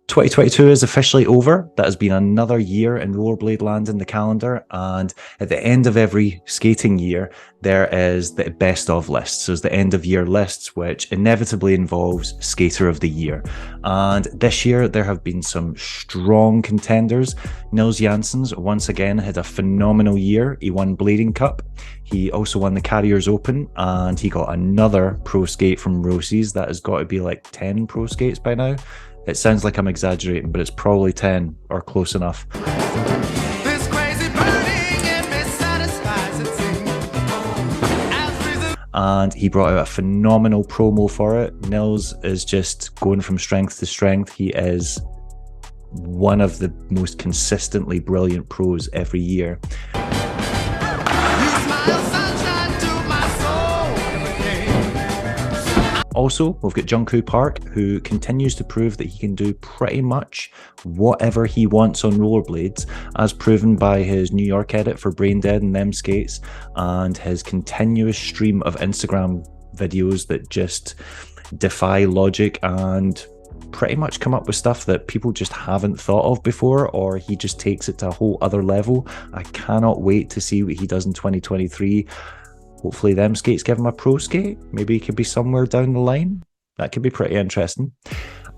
2022 is officially over. That has been another year in rollerblade land in the calendar, and at the end of every skating year there is the best of lists. So it's the end of year lists, which inevitably involves skater of the year, and this year there have been some strong contenders. Nils Jansons once again had a phenomenal year. He won Blading Cup, he also won the Carriers Open, and he got another pro skate from Rosie's. That has got to be like 10 pro skates by now. It sounds like I'm exaggerating, but it's probably 10 or close enough. And he brought out a phenomenal promo for it. Nils is just going from strength to strength. He is one of the most consistently brilliant pros every year. Also, we've got Jungkook Park, who continues to prove that he can do pretty much whatever he wants on rollerblades, as proven by his New York edit for Brain Dead and them skates, and his continuous stream of Instagram videos that just defy logic and pretty much come up with stuff that people just haven't thought of before, or he just takes it to a whole other level. I cannot wait to see what he does in 2023. Hopefully them skates give him a pro skate. Maybe he could be somewhere down the line. That could be pretty interesting.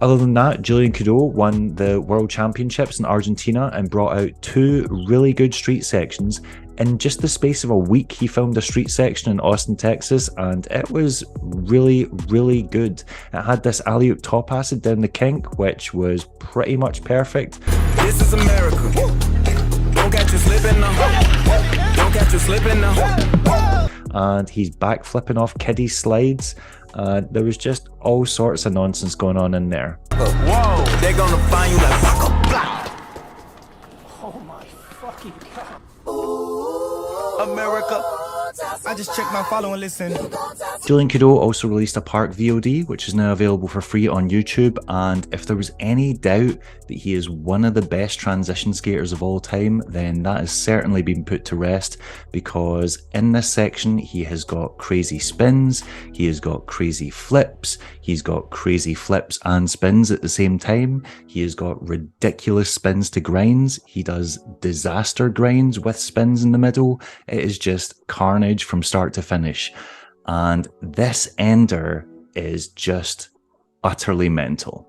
Other than that, Julien Cudot won the World Championships in Argentina and brought out 2 really good street sections. In just the space of a week, he filmed a street section in Austin, Texas, and it was really, really good. It had this alley-oop top acid down the kink, which was pretty much perfect. This is America. Don't catch you slipping now. Don't catch you slipping now. And he's back flipping off kiddie slides. There was just all sorts of nonsense going on in there. Whoa, they're gonna find you like oh my fucking god. America. I just checked my follow and listen. Julien Cudot also released a park VOD, which is now available for free on YouTube, and if there was any doubt that he is one of the best transition skaters of all time, then that has certainly been put to rest, because in this section he has got crazy spins, he has got crazy flips, he's got crazy flips and spins at the same time, he has got ridiculous spins to grinds, he does disaster grinds with spins in the middle. It is just carnage from start to finish, and this ender is just utterly mental.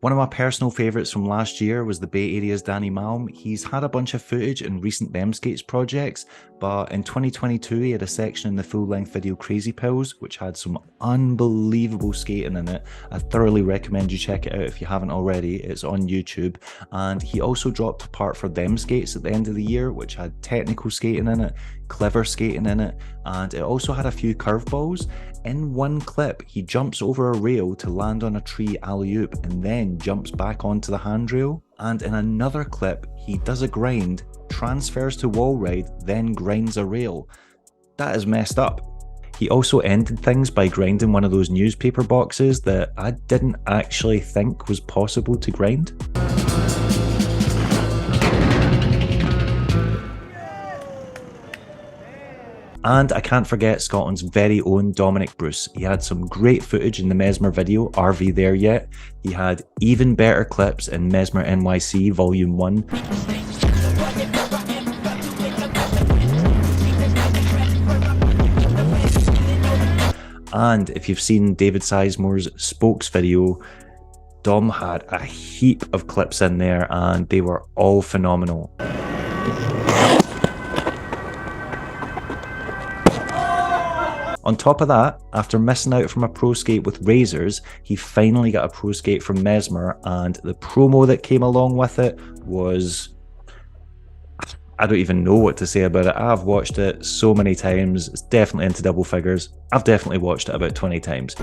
One of my personal favourites from last year was the Bay Area's Danny Malm. He's had a bunch of footage in recent Them Skates projects, but in 2022 he had a section in the full-length video Crazy Pills, which had some unbelievable skating in it. I thoroughly recommend you check it out if you haven't already. It's on YouTube. And he also dropped a part for Them Skates at the end of the year, which had technical skating in it, clever skating in it, and it also had a few curveballs. In one clip, he jumps over a rail to land on a tree alley-oop and then jumps back onto the handrail. And in another clip, he does a grind, transfers to wall ride, then grinds a rail. That is messed up. He also ended things by grinding one of those newspaper boxes that I didn't actually think was possible to grind. And I can't forget Scotland's very own Dominic Bruce. He had some great footage in the Mesmer video, Are We There Yet? He had even better clips in Mesmer NYC Volume 1. And if you've seen David Sizemore's Spokes video, Dom had a heap of clips in there and they were all phenomenal. On top of that, after missing out from a pro skate with Razors, he finally got a pro skate from Mesmer, and the promo that came along with it was... I don't even know what to say about it. I've watched it so many times. It's definitely into double figures. I've definitely watched it about 20 times.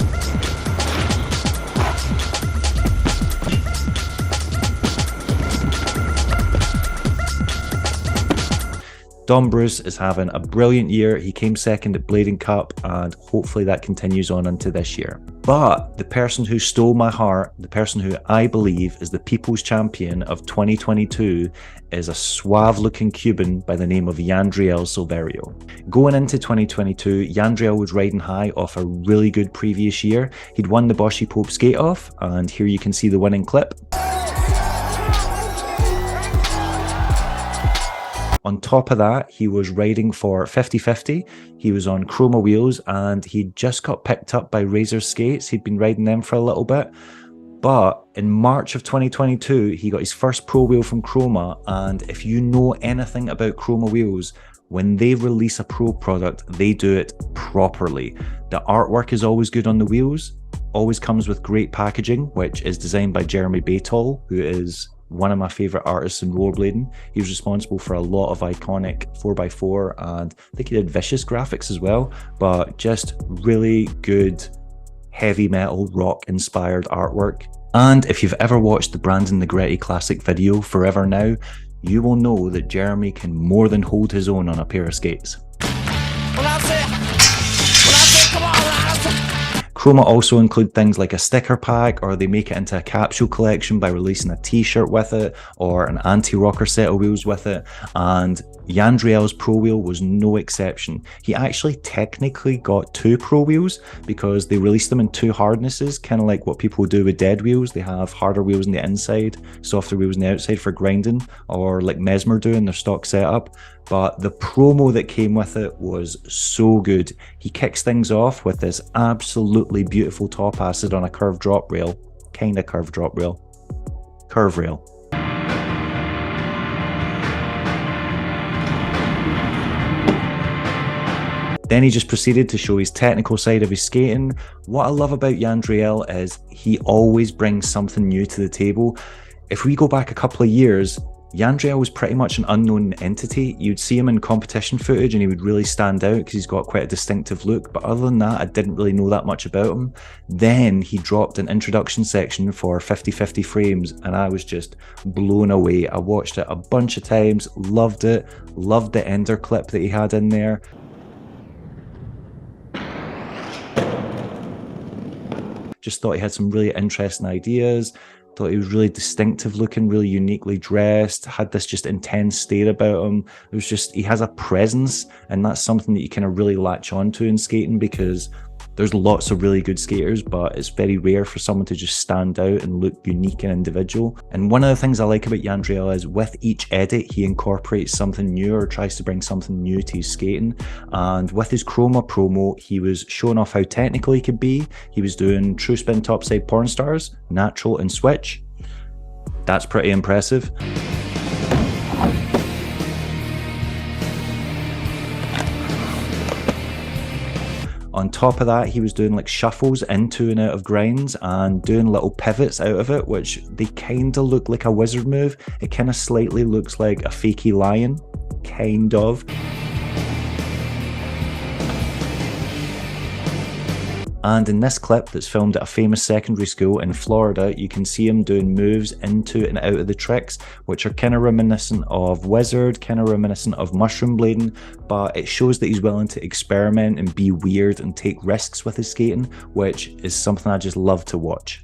Dom Bruce is having a brilliant year. He came second at Blading Cup, and hopefully that continues on into this year. But the person who stole my heart, the person who I believe is the people's champion of 2022, is a suave-looking Cuban by the name of Yandriel Silverio. Going into 2022, Yandriel was riding high off a really good previous year. He'd won the Boschi Pope skate-off, and here you can see the winning clip. On top of that, he was riding for 50/50. He was on Chroma wheels, and he just got picked up by Razor skates. He'd been riding them for a little bit. But in March of 2022, he got his first pro wheel from Chroma. And if you know anything about Chroma wheels, when they release a pro product, they do it properly. The artwork is always good on the wheels, always comes with great packaging, which is designed by Jeremy Baytall, who is one of my favorite artists in rollerblading. He was responsible for a lot of iconic 4x4, and I think he did Vicious graphics as well, but just really good heavy metal rock inspired artwork. And if you've ever watched the Brandon Negretti classic video Forever Now, you will know that Jeremy can more than hold his own on a pair of skates. Chroma also include things like a sticker pack, or they make it into a capsule collection by releasing a t-shirt with it or an anti-rocker set of wheels with it, and Yandriel's pro wheel was no exception. He actually technically got 2 pro wheels because they released them in 2 hardnesses, kind of like what people do with dead wheels. They have harder wheels on the inside, softer wheels on the outside for grinding, or like Mesmer do in their stock setup. But the promo that came with it was so good. He kicks things off with this absolutely beautiful top acid on a curved drop rail, kind of curved drop rail, curve rail. Then he just proceeded to show his technical side of his skating. What I love about Yandriel is he always brings something new to the table. If we go back a couple of years, Yandriel was pretty much an unknown entity. You'd see him in competition footage and he would really stand out because he's got quite a distinctive look. But other than that, I didn't really know that much about him. Then he dropped an introduction section for 50/50 frames and I was just blown away. I watched it a bunch of times, loved it, loved the Ender clip that he had in there. Just thought he had some really interesting ideas. Thought he was really distinctive looking, really uniquely dressed, had this just intense stare about him. It was just, he has a presence, and that's something that you kind of really latch onto in skating, because there's lots of really good skaters, but it's very rare for someone to just stand out and look unique and individual. And one of the things I like about Yandriel is with each edit, he incorporates something new or tries to bring something new to his skating. And with his Chroma promo, he was showing off how technical he could be. He was doing true spin topside porn stars, natural and switch. That's pretty impressive. On top of that, he was doing like shuffles into and out of grinds and doing little pivots out of it, which they kind of look like a wizard move. It kind of slightly looks like a fakey lion, kind of. And in this clip that's filmed at a famous secondary school in Florida, you can see him doing moves into and out of the tricks, which are kind of reminiscent of wizard, kind of reminiscent of mushroom blading, but it shows that he's willing to experiment and be weird and take risks with his skating, which is something I just love to watch.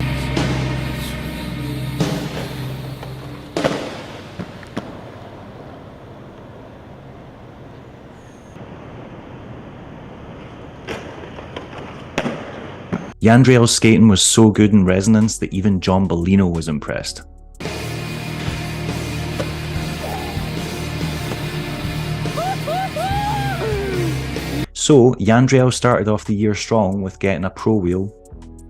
Yandriel's skating was so good in resonance that even John Bellino was impressed. So Yandriel started off the year strong with getting a pro wheel,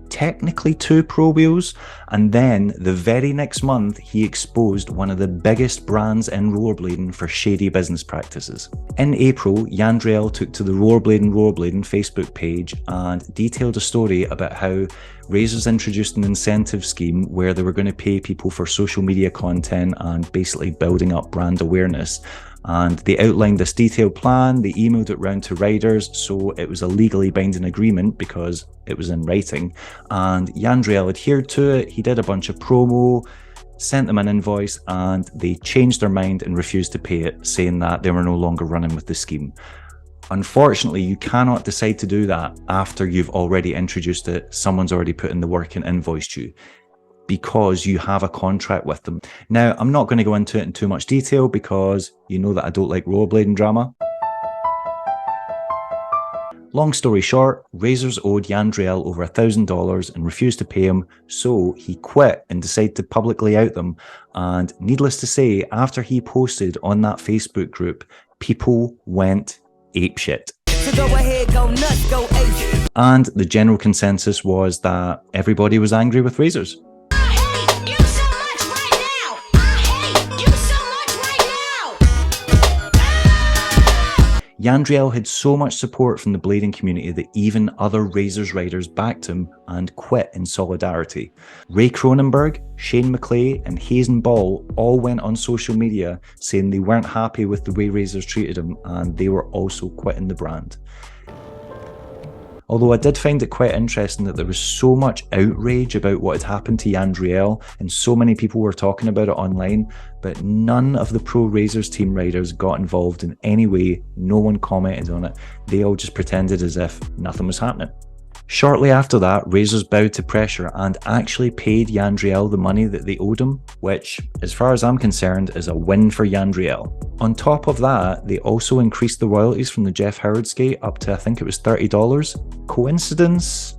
technically 2 pro wheels, and then the very next month he exposed one of the biggest brands in rollerblading for shady business practices. In April, Yandriel took to the Rollerblading Facebook page and detailed a story about how Razors introduced an incentive scheme where they were going to pay people for social media content and basically building up brand awareness. And they outlined this detailed plan, they emailed it round to riders, so it was a legally binding agreement because it was in writing. And Yandriel adhered to it, he did a bunch of promo, sent them an invoice, and they changed their mind and refused to pay it, saying that they were no longer running with the scheme. Unfortunately, you cannot decide to do that after you've already introduced it, someone's already put in the work and invoiced you, because you have a contract with them. Now, I'm not going to go into it in too much detail because you know that I don't like rollerblading drama. Long story short, Razors owed Yandriel over $1,000 and refused to pay him, so he quit and decided to publicly out them. And needless to say, after he posted on that Facebook group, people went apeshit. So go ahead, go nuts, go ape. And the general consensus was that everybody was angry with Razors. Yandriel had so much support from the blading community that even other Razors riders backed him and quit in solidarity. Ray Cronenberg, Shane McClay and Hazen Ball all went on social media saying they weren't happy with the way Razors treated him and they were also quitting the brand. Although I did find it quite interesting that there was so much outrage about what had happened to Yandriel and so many people were talking about it online, but none of the pro Razors team riders got involved in any way. No one commented on it. They all just pretended as if nothing was happening. Shortly after that, Razors bowed to pressure and actually paid Yandriel the money that they owed him, which, as far as I'm concerned, is a win for Yandriel. On top of that, they also increased the royalties from the Jeff Howard skate up to, I think it was $30. Coincidence?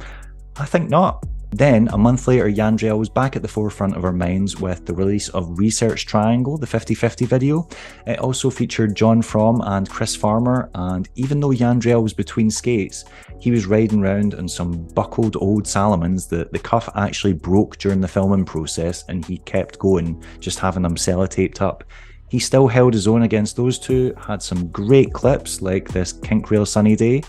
I think not. Then, a month later, Yandriel was back at the forefront of our minds with the release of Research Triangle, the 50/50 video. It also featured John Fromm and Chris Farmer, and even though Yandriel was between skates, he was riding around on some buckled old Salomons that the cuff actually broke during the filming process, and he kept going, just having them sellotaped up. He still held his own against those two, had some great clips like this Kink Rail Sunny Day.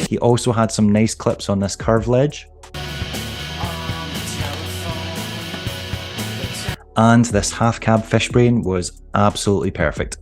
He also had some nice clips on this curve ledge. And this half cab fish brain was absolutely perfect.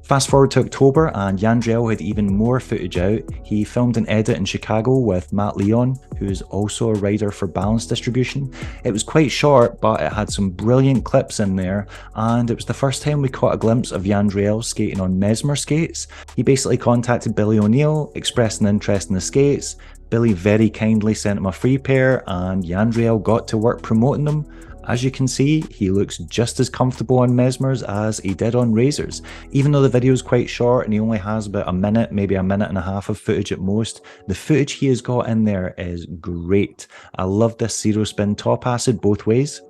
Fast forward to October and Yandriel had even more footage out. He filmed an edit in Chicago with Matt Leon, who is also a rider for Balance Distribution. It was quite short, but it had some brilliant clips in there, and it was the first time we caught a glimpse of Yandriel skating on Mesmer skates. He basically contacted Billy O'Neill, expressed an interest in the skates. Billy very kindly sent him a free pair, and Yandriel got to work promoting them. As you can see, he looks just as comfortable on Mesmers as he did on Razors. Even though the video is quite short and he only has about a minute, maybe a minute and a half of footage at most, the footage he has got in there is great. I love this zero spin top acid both ways.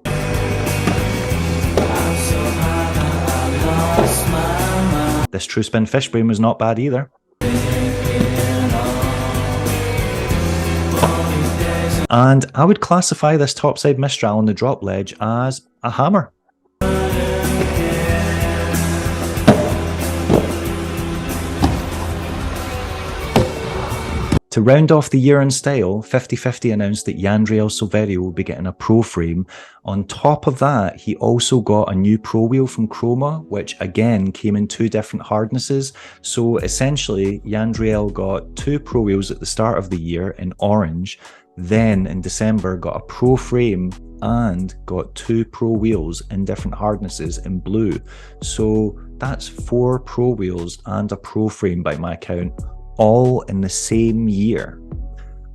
This true spin fish brain was not bad either. And I would classify this topside Mistral on the drop ledge as a hammer. To round off the year in style, 50/50 announced that Yandriel Silverio will be getting a pro frame. On top of that, he also got a new pro wheel from Chroma, which again came in two different hardnesses. So essentially, Yandriel got two pro wheels at the start of the year in orange. Then in December got a pro frame and got two pro wheels in different hardnesses in blue. So that's 4 pro wheels and a pro frame by my count, all in the same year.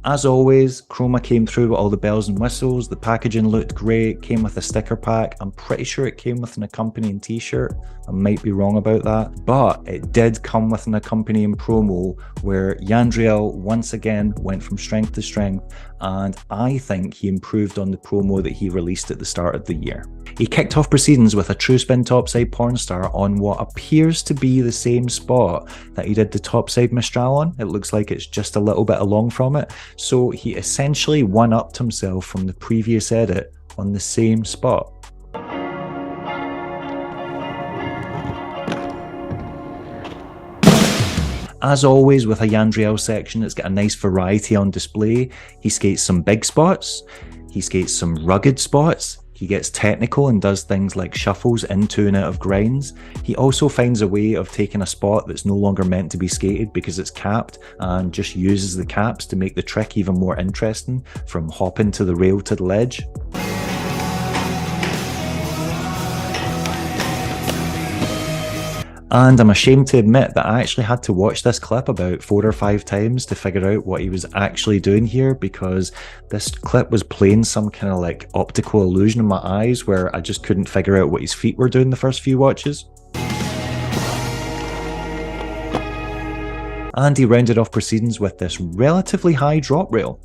As always, Chroma came through with all the bells and whistles. The packaging looked great, came with a sticker pack. I'm pretty sure it came with an accompanying t-shirt. I might be wrong about that, but it did come with an accompanying promo where Yandriel once again went from strength to strength, and I think he improved on the promo that he released at the start of the year. He kicked off proceedings with a true spin topside pornstar on what appears to be the same spot that he did the topside Mistral on. It looks like it's just a little bit along from it. So he essentially one-upped himself from the previous edit on the same spot. As always with a Yandriel section, it's got a nice variety on display. He skates some big spots, he skates some rugged spots, He gets technical and does things like shuffles into and out of grinds. He also finds a way of taking a spot that's no longer meant to be skated because it's capped, and just uses the caps to make the trick even more interesting, from hopping to the rail to the ledge. And I'm ashamed to admit that I actually had to watch this clip about 4 or 5 times to figure out what he was actually doing here, because this clip was playing some kind of like optical illusion in my eyes where I just couldn't figure out what his feet were doing the first few watches. And he rounded off proceedings with this relatively high drop rail.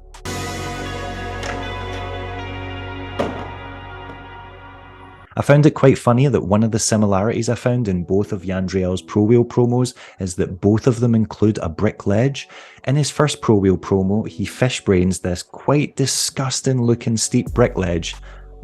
I found it quite funny that one of the similarities I found in both of Yandriel's Pro Wheel promos is that both of them include a brick ledge. In his first Pro Wheel promo, he fishbrains this quite disgusting looking steep brick ledge.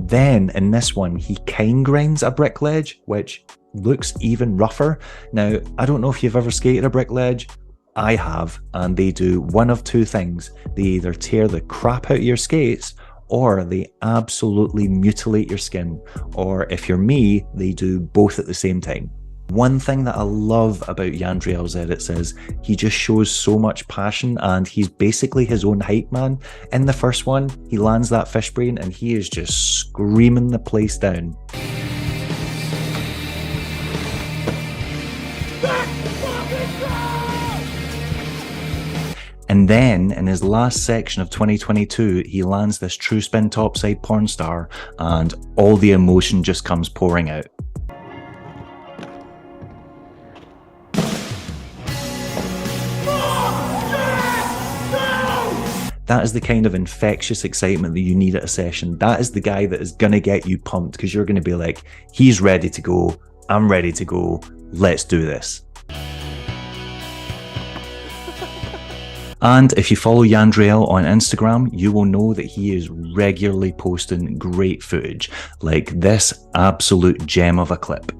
Then in this one, he kind grinds a brick ledge, which looks even rougher. Now, I don't know if you've ever skated a brick ledge. I have, and they do one of two things. They either tear the crap out of your skates, or they absolutely mutilate your skin, or if you're me, they do both at the same time. One thing that I love about Yandriel's edits is he just shows so much passion, and he's basically his own hype man. In the first one, he lands that fish brain and he is just screaming the place down. And then, in his last section of 2022, he lands this true spin topside porn star, and all the emotion just comes pouring out. That is the kind of infectious excitement that you need at a session. That is the guy that is going to get you pumped, because you're going to be like, he's ready to go, I'm ready to go, let's do this. And if you follow Yandriel on Instagram, you will know that he is regularly posting great footage, like this absolute gem of a clip.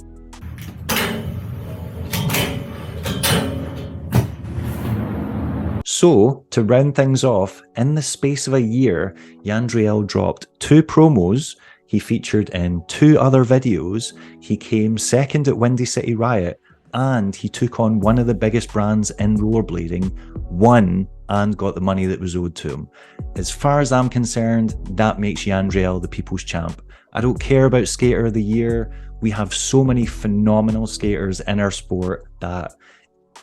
So, to round things off, in the space of a year, Yandriel dropped 2 promos, he featured in 2 other videos, he came second at Windy City Riot, and he took on one of the biggest brands in rollerblading, won, and got the money that was owed to him. As far as I'm concerned, that makes Yandriel the people's champ. I don't care about Skater of the Year. We have so many phenomenal skaters in our sport that,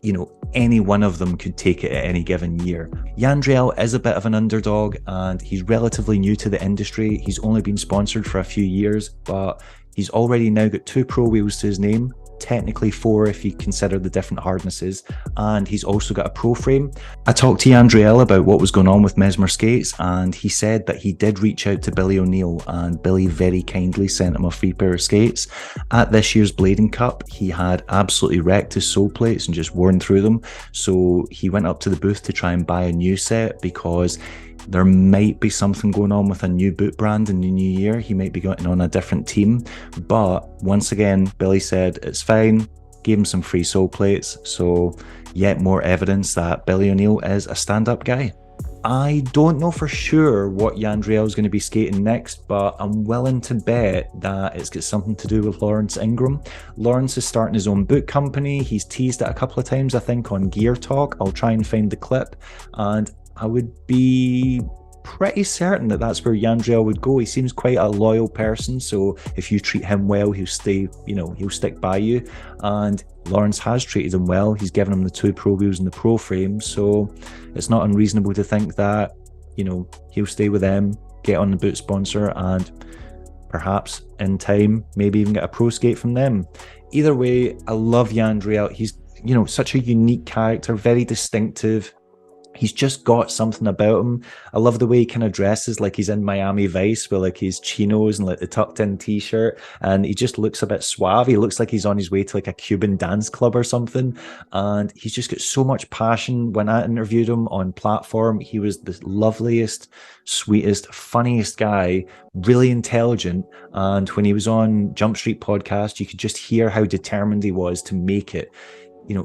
you know, any one of them could take it at any given year. Yandriel is a bit of an underdog, and he's relatively new to the industry. He's only been sponsored for a few years, but he's already now got 2 Pro Wheels to his name. Technically 4 if you consider the different hardnesses, and he's also got a pro frame. I talked to Yandriel about what was going on with Mesmer Skates, and he said that he did reach out to Billy O'Neill, and Billy very kindly sent him a free pair of skates. At this year's Blading Cup, he had absolutely wrecked his sole plates and just worn through them, so he went up to the booth to try and buy a new set, because there might be something going on with a new boot brand in the new year. He might be getting on a different team. But once again, Billy said it's fine, gave him some free sole plates. So yet more evidence that Billy O'Neill is a stand-up guy. I don't know for sure what Yandriel is going to be skating next, but I'm willing to bet that it's got something to do with Lawrence Ingram. Lawrence is starting his own boot company. He's teased it a couple of times, I think, on Gear Talk. I'll try and find the clip, and I would be pretty certain that that's where Yandriel would go. He seems quite a loyal person, so if you treat him well, he'll stay, you know, he'll stick by you. And Lawrence has treated him well. He's given him the 2 Pro Wheels and the Pro Frame, so it's not unreasonable to think that, you know, he'll stay with them, get on the boot sponsor, and perhaps in time, maybe even get a pro skate from them. Either way, I love Yandriel. He's, you know, such a unique character, very distinctive. He's just got something about him. I love the way he kind of dresses, like he's in Miami Vice with like his chinos and like the tucked in t-shirt, and he just looks a bit suave. He looks like he's on his way to like a Cuban dance club or something, and he's just got so much passion. When I interviewed him on Platform, he was the loveliest, sweetest, funniest guy, really intelligent, and when he was on Jumpstreet Podcast, you could just hear how determined he was to make it.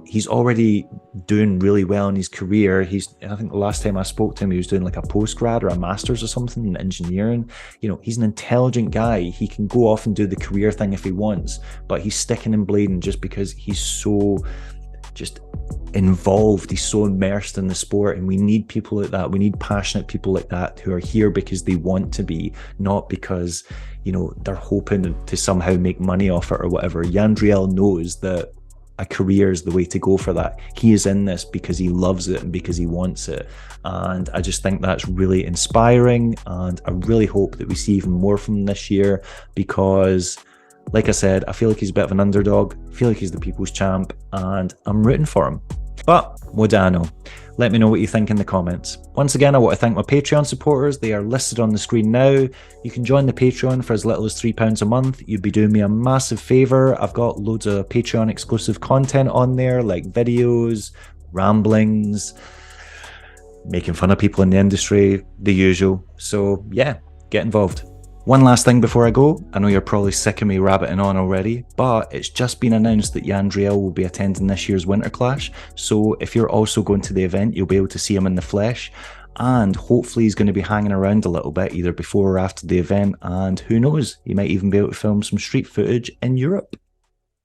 he's already doing really well in his career. I think the last time I spoke to him, he was doing like a postgrad or a master's or something in engineering. He's an intelligent guy. He can go off and do the career thing if he wants, but he's sticking and bleeding just because he's so just involved. He's so immersed in the sport, and we need people like that. We need passionate people like that who are here because they want to be, not because, they're hoping to somehow make money off it or whatever. Yandriel knows that a career is the way to go for that. He is in this because he loves it and because he wants it. And I just think that's really inspiring. And I really hope that we see even more from him this year because, like I said, I feel like he's a bit of an underdog. I feel like he's the people's champ and I'm rooting for him. But what do I know? Let me know what you think in the comments. Once again, I want to thank my Patreon supporters. They are listed on the screen now. You can join the Patreon for as little as £3 a month. You'd be doing me a massive favour. I've got loads of Patreon exclusive content on there, like videos, ramblings, making fun of people in the industry, the usual. So yeah, get involved. One last thing before I go. I know you're probably sick of me rabbiting on already, but it's just been announced that Yandriel will be attending this year's Winter Clash. So if you're also going to the event, you'll be able to see him in the flesh. And hopefully he's going to be hanging around a little bit, either before or after the event. And who knows, he might even be able to film some street footage in Europe.